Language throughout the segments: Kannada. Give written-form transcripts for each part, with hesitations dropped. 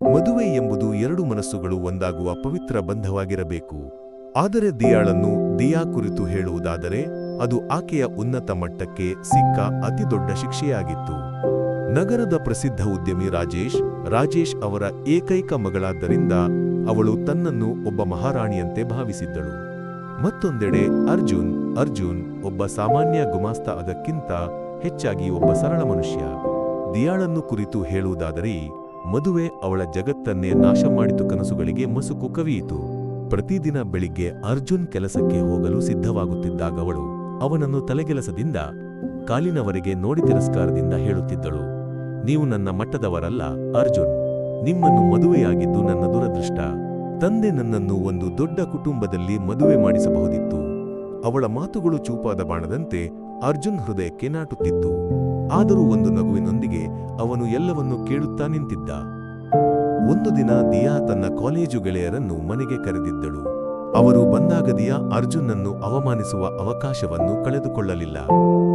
ಮದುವೆ ಎಂಬುದು ಎರಡು ಮನಸ್ಸುಗಳು ಒಂದಾಗುವ ಪವಿತ್ರ ಬಂಧವಾಗಿರಬೇಕು. ಆದರೆ ದಿಯಾಳನ್ನು ದಿಯಾ ಕುರಿತು ಹೇಳುವುದಾದರೆ ಅದು ಆಕೆಯ ಉನ್ನತ ಮಟ್ಟಕ್ಕೆ ಸಿಕ್ಕ ಅತಿದೊಡ್ಡ ಶಿಕ್ಷೆಯಾಗಿತ್ತು. ನಗರದ ಪ್ರಸಿದ್ಧ ಉದ್ಯಮಿ ರಾಜೇಶ್ ಅವರ ಏಕೈಕ ಮಗಳಾದ್ದರಿಂದ ಅವಳು ತನ್ನನ್ನು ಒಬ್ಬ ಮಹಾರಾಣಿಯಂತೆ ಭಾವಿಸಿದ್ದಳು. ಮತ್ತೊಂದೆಡೆ ಅರ್ಜುನ್ ಒಬ್ಬ ಸಾಮಾನ್ಯ ಗುಮಾಸ್ತ, ಅದಕ್ಕಿಂತ ಹೆಚ್ಚಾಗಿ ಒಬ್ಬ ಸರಳ ಮನುಷ್ಯ. ದಿಯಾಳನ್ನು ಕುರಿತು ಹೇಳುವುದಾದರೆ ಮದುವೆ ಅವಳ ಜಗತ್ತನ್ನೇ ನಾಶ ಮಾಡಿತು. ಕನಸುಗಳಿಗೆ ಮಸುಕು ಕವಿಯಿತು. ಪ್ರತಿದಿನ ಬೆಳಿಗ್ಗೆ ಅರ್ಜುನ್ ಕೆಲಸಕ್ಕೆ ಹೋಗಲು ಸಿದ್ಧವಾಗುತ್ತಿದ್ದಾಗ ಅವಳು ಅವನನ್ನು ತಲೆಗೆಲಸದಿಂದ ಕಾಲಿನವರೆಗೆ ನೋಡಿ ತಿರಸ್ಕಾರದಿಂದ ಹೇಳುತ್ತಿದ್ದಳು, ನೀವು ನನ್ನ ಮಟ್ಟದವರಲ್ಲ ಅರ್ಜುನ್, ನಿಮ್ಮನ್ನು ಮದುವೆಯಾಗಿದ್ದು ನನ್ನ ದುರದೃಷ್ಟ. ತಂದೆ ನನ್ನನ್ನು ಒಂದು ದೊಡ್ಡ ಕುಟುಂಬದಲ್ಲಿ ಮದುವೆ ಮಾಡಿಸಬಹುದಿತ್ತು. ಅವಳ ಮಾತುಗಳು ಚೂಪಾದ ಬಾಣದಂತೆ ಅರ್ಜುನ್ ಹೃದಯಕ್ಕೆ ನಾಟುತ್ತಿತ್ತು. ಆದರೂ ಒಂದು ನಗುವಿನೊಂದಿಗೆ ಅವನು ಎಲ್ಲವನ್ನೂ ಕೇಳುತ್ತಾ ನಿಂತಿದ್ದ. ಒಂದು ದಿನ ದಿಯಾ ತನ್ನ ಕಾಲೇಜು ಗೆಳೆಯರನ್ನು ಮನೆಗೆ ಕರೆದಿದ್ದಳು. ಅವರು ಬಂದಾಗ ದಿಯಾ ಅರ್ಜುನ್ನನ್ನು ಅವಮಾನಿಸುವ ಅವಕಾಶವನ್ನು ಕಳೆದುಕೊಳ್ಳಲಿಲ್ಲ.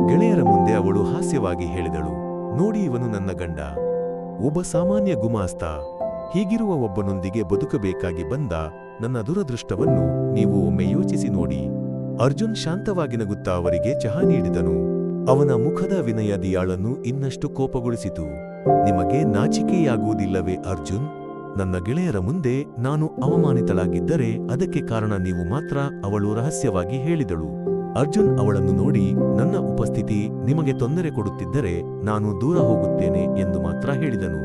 ಗೆಳೆಯರ ಮುಂದೆ ಅವಳು ಹಾಸ್ಯವಾಗಿ ಹೇಳಿದಳು, ನೋಡಿ, ಇವನು ನನ್ನ ಗಂಡ, ಒಬ್ಬ ಸಾಮಾನ್ಯ ಗುಮಾಸ್ತ. ಹೀಗಿರುವ ಒಬ್ಬನೊಂದಿಗೆ ಬದುಕಬೇಕಾಗಿ ಬಂದ ನನ್ನ ದುರದೃಷ್ಟವನ್ನು ನೀವು ಒಮ್ಮೆ ಯೋಚಿಸಿ ನೋಡಿ. ಅರ್ಜುನ್ ಶಾಂತವಾಗಿ ನಗುತ್ತಾ ಅವರಿಗೆ ಚಹಾ ನೀಡಿದನು. ಅವನ ಮುಖದ ವಿನಯ ದಿಯಾಳನ್ನು ಇನ್ನಷ್ಟು ಕೋಪಗೊಳಿಸಿತು. ನಿಮಗೆ ನಾಚಿಕೆಯಾಗುವುದಿಲ್ಲವೇ ಅರ್ಜುನ್? ನನ್ನ ಗೆಳೆಯರ ಮುಂದೆ ನಾನು ಅವಮಾನಿತಳಾಗಿದ್ದರೆ ಅದಕ್ಕೆ ಕಾರಣ ನೀವು ಮಾತ್ರ, ಅವಳು ರಹಸ್ಯವಾಗಿ ಹೇಳಿದಳು. ಅರ್ಜುನ್ ಅವಳನ್ನು ನೋಡಿ, ನನ್ನ ಉಪಸ್ಥಿತಿ ನಿಮಗೆ ತೊಂದರೆ ಕೊಡುತ್ತಿದ್ದರೆ ನಾನು ದೂರ ಹೋಗುತ್ತೇನೆ ಎಂದು ಮಾತ್ರ ಹೇಳಿದನು.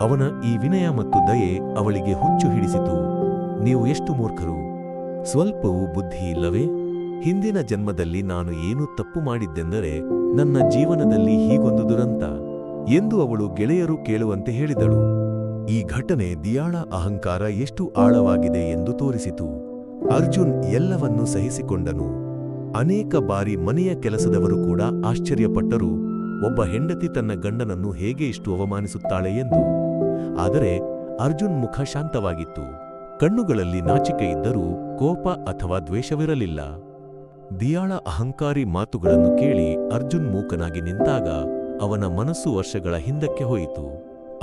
ಅವನ ಈ ವಿನಯ ಮತ್ತು ದಯೆ ಅವಳಿಗೆ ಹುಚ್ಚು ಹಿಡಿಸಿತು. ನೀವು ಎಷ್ಟು ಮೂರ್ಖರು! ಸ್ವಲ್ಪವೂ ಬುದ್ಧಿ ಇಲ್ಲವೇ? ಹಿಂದಿನ ಜನ್ಮದಲ್ಲಿ ನಾನು ಏನು ತಪ್ಪು ಮಾಡಿದ್ದೆಂದರೆ ನನ್ನ ಜೀವನದಲ್ಲಿ ಹೀಗೊಂದು ದುರಂತ ಎಂದು ಅವಳು ಗೆಳೆಯರು ಕೇಳುವಂತೆ ಹೇಳಿದಳು. ಈ ಘಟನೆ ದಿಯಾಳ ಅಹಂಕಾರ ಎಷ್ಟು ಆಳವಾಗಿದೆ ಎಂದು ತೋರಿಸಿತು. ಅರ್ಜುನ್ ಎಲ್ಲವನ್ನೂ ಸಹಿಸಿಕೊಂಡನು. ಅನೇಕ ಬಾರಿ ಮನೆಯ ಕೆಲಸದವರು ಕೂಡ ಆಶ್ಚರ್ಯಪಟ್ಟರು, ಒಬ್ಬ ಹೆಂಡತಿ ತನ್ನ ಗಂಡನನ್ನು ಹೇಗೆ ಇಷ್ಟು ಅವಮಾನಿಸುತ್ತಾಳೆ ಎಂದು. ಆದರೆ ಅರ್ಜುನ್ ಮುಖ ಶಾಂತವಾಗಿತ್ತು. ಕಣ್ಣುಗಳಲ್ಲಿ ನಾಚಿಕೆ ಇದ್ದರೂ ಕೋಪ ಅಥವಾ ದ್ವೇಷವಿರಲಿಲ್ಲ. ದಿಯಾಳ ಅಹಂಕಾರಿ ಮಾತುಗಳನ್ನು ಕೇಳಿ ಅರ್ಜುನ್ ಮೂಕನಾಗಿ ನಿಂತಾಗ ಅವನ ಮನಸ್ಸು ವರ್ಷಗಳ ಹಿಂದಕ್ಕೆ ಹೋಯಿತು.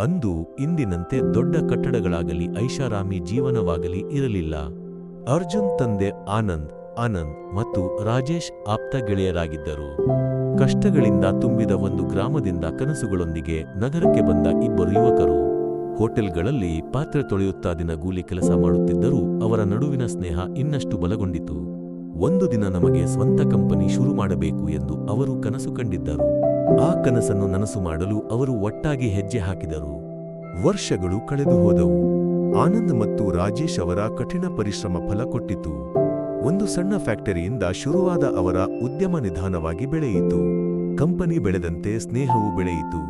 ಅಂದು ಇಂದಿನಂತೆ ದೊಡ್ಡ ಕಟ್ಟಡಗಳಾಗಲಿ ಐಷಾರಾಮಿ ಜೀವನವಾಗಲಿ ಇರಲಿಲ್ಲ. ಅರ್ಜುನ್ ತಂದೆ ಆನಂದ್ ಮತ್ತು ರಾಜೇಶ್ ಆಪ್ತ ಗೆಳೆಯರಾಗಿದ್ದರು. ಕಷ್ಟಗಳಿಂದ ತುಂಬಿದ ಒಂದು ಗ್ರಾಮದಿಂದ ಕನಸುಗಳೊಂದಿಗೆ ನಗರಕ್ಕೆ ಬಂದ ಇಬ್ಬರು ಯುವಕರು. ಹೋಟೆಲ್ಗಳಲ್ಲಿ ಪಾತ್ರೆ ತೊಳೆಯುತ್ತಾ ದಿನಗೂಲಿ ಕೆಲಸ ಮಾಡುತ್ತಿದ್ದರೂ ಅವರ ನಡುವಿನ ಸ್ನೇಹ ಇನ್ನಷ್ಟು ಬಲಗೊಂಡಿತು. ಒಂದು ದಿನ ನಮಗೆ ಸ್ವಂತ ಕಂಪನಿ ಶುರು ಮಾಡಬೇಕು ಎಂದು ಅವರು ಕನಸು ಕಂಡಿದ್ದರು. ಆ ಕನಸನ್ನು ನನಸು ಮಾಡಲು ಅವರು ಒಟ್ಟಾಗಿ ಹೆಜ್ಜೆ ಹಾಕಿದರು. ವರ್ಷಗಳು ಕಳೆದು ಹೋದವು. ಆನಂದ್ ಮತ್ತು ರಾಜೇಶ್ ಅವರ ಕಠಿಣ ಪರಿಶ್ರಮ ಫಲ ಕೊಟ್ಟಿತು. ಒಂದು ಸಣ್ಣ ಫ್ಯಾಕ್ಟರಿಯಿಂದ ಶುರುವಾದ ಅವರ ಉದ್ಯಮ ನಿಧಾನವಾಗಿ ಬೆಳೆಯಿತು. ಕಂಪನಿ ಬೆಳೆದಂತೆ ಸ್ನೇಹವೂ ಬೆಳೆಯಿತು.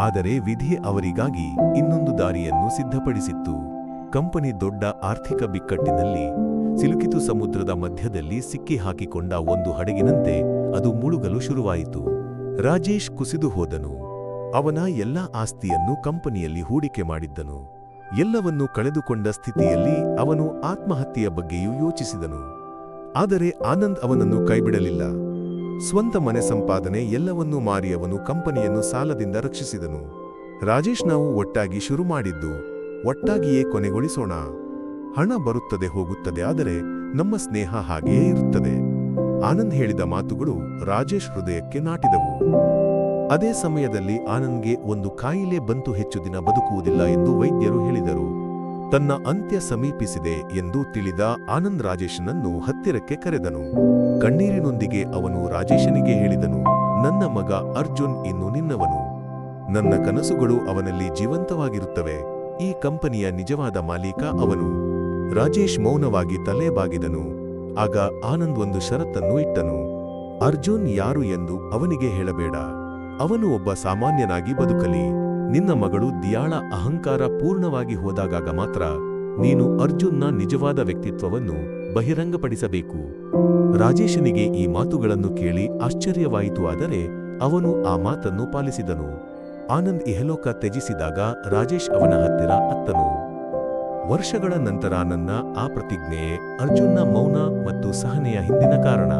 ಆದರೆ ವಿಧಿ ಅವರಿಗಾಗಿ ಇನ್ನೊಂದು ದಾರಿಯನ್ನು ಸಿದ್ಧಪಡಿಸಿತ್ತು. ಕಂಪನಿ ದೊಡ್ಡ ಆರ್ಥಿಕ ಬಿಕ್ಕಟ್ಟಿನಲ್ಲಿ ಸಿಲುಕಿತು. ಸಮುದ್ರದ ಮಧ್ಯದಲ್ಲಿ ಸಿಕ್ಕಿ ಹಾಕಿಕೊಂಡ ಒಂದು ಹಡಗಿನಂತೆ ಅದು ಮುಳುಗಲು ಶುರುವಾಯಿತು. ರಾಜೇಶ್ ಕುಸಿದು ಹೋದನು. ಅವನ ಎಲ್ಲಾ ಆಸ್ತಿಯನ್ನು ಕಂಪನಿಯಲ್ಲಿ ಹೂಡಿಕೆ ಮಾಡಿದ್ದನು. ಎಲ್ಲವನ್ನೂ ಕಳೆದುಕೊಂಡ ಸ್ಥಿತಿಯಲ್ಲಿ ಅವನು ಆತ್ಮಹತ್ಯೆಯ ಬಗ್ಗೆಯೂ ಯೋಚಿಸಿದನು. ಆದರೆ ಆನಂದ್ ಅವನನ್ನು ಕೈಬಿಡಲಿಲ್ಲ. ಸ್ವಂತ ಮನೆ ಸಂಪಾದನೆ ಎಲ್ಲವನ್ನೂ ಮಾರಿ ಅವನು ಕಂಪನಿಯನ್ನು ಸಾಲದಿಂದ ರಕ್ಷಿಸಿದನು. ರಾಜೇಶ್, ನಾವು ಒಟ್ಟಾಗಿ ಶುರು ಮಾಡಿದ್ದು, ಒಟ್ಟಾಗಿಯೇ ಕೊನೆಗೊಳಿಸೋಣ. ಹಣ ಬರುತ್ತದೆ ಹೋಗುತ್ತದೆ, ಆದರೆ ನಮ್ಮ ಸ್ನೇಹ ಹಾಗೆಯೇ ಇರುತ್ತದೆ. ಆನಂದ್ ಹೇಳಿದ ಮಾತುಗಳು ರಾಜೇಶ್ ಹೃದಯಕ್ಕೆ ನಾಟಿದವು. ಅದೇ ಸಮಯದಲ್ಲಿ ಆನಂದ್ಗೆ ಒಂದು ಕಾಯಿಲೆ ಬಂತು. ಹೆಚ್ಚು ದಿನ ಬದುಕುವುದಿಲ್ಲ ಎಂದು ವೈದ್ಯರು ಹೇಳಿದರು. ತನ್ನ ಅಂತ್ಯ ಸಮೀಪಿಸಿದೆ ಎಂದು ತಿಳಿದ ಆನಂದ್ ರಾಜೇಶನನ್ನು ಹತ್ತಿರಕ್ಕೆ ಕರೆದನು. ಕಣ್ಣೀರಿನೊಂದಿಗೆ ಅವನು ರಾಜೇಶನಿಗೆ ಹೇಳಿದನು, ನನ್ನ ಮಗ ಅರ್ಜುನ್ ಇನ್ನು ನಿನ್ನವನು. ನನ್ನ ಕನಸುಗಳು ಅವನಲ್ಲಿ ಜೀವಂತವಾಗಿರುತ್ತವೆ. ಈ ಕಂಪನಿಯ ನಿಜವಾದ ಮಾಲೀಕ ಅವನು. ರಾಜೇಶ್ ಮೌನವಾಗಿ ತಲೆ ಬಾಗಿದನು. ಆಗ ಆನಂದ್ ಒಂದು ಷರತ್ತನ್ನು ಇಟ್ಟನು. ಅರ್ಜುನ್ ಯಾರು ಎಂದು ಅವನಿಗೆ ಹೇಳಬೇಡ. ಅವನು ಒಬ್ಬ ಸಾಮಾನ್ಯನಾಗಿ ಬದುಕಲಿ. ನಿನ್ನ ಮಗಳು ದಿಯಾಳ ಅಹಂಕಾರ ಪೂರ್ಣವಾಗಿ ಹೋದಾಗ ಮಾತ್ರ ನೀನು ಅರ್ಜುನ್ನ ನಿಜವಾದ ವ್ಯಕ್ತಿತ್ವವನ್ನು ಬಹಿರಂಗಪಡಿಸಬೇಕು. ರಾಜೇಶನಿಗೆ ಈ ಮಾತುಗಳನ್ನು ಕೇಳಿ ಆಶ್ಚರ್ಯವಾಯಿತು. ಆದರೆ ಅವನು ಆ ಮಾತನ್ನು ಪಾಲಿಸಿದನು. ಆನಂದ್ ಇಹಲೋಕ ತ್ಯಜಿಸಿದಾಗ ರಾಜೇಶ್ ಅವನ ಹತ್ತಿರ ಅತ್ತನು. ವರ್ಷಗಳ ನಂತರ ನನ್ನ ಆ ಪ್ರತಿಜ್ಞೆಯೇ ಅರ್ಜುನ್ನ ಮೌನ ಮತ್ತು ಸಹನೆಯ ಹಿಂದಿನ ಕಾರಣ.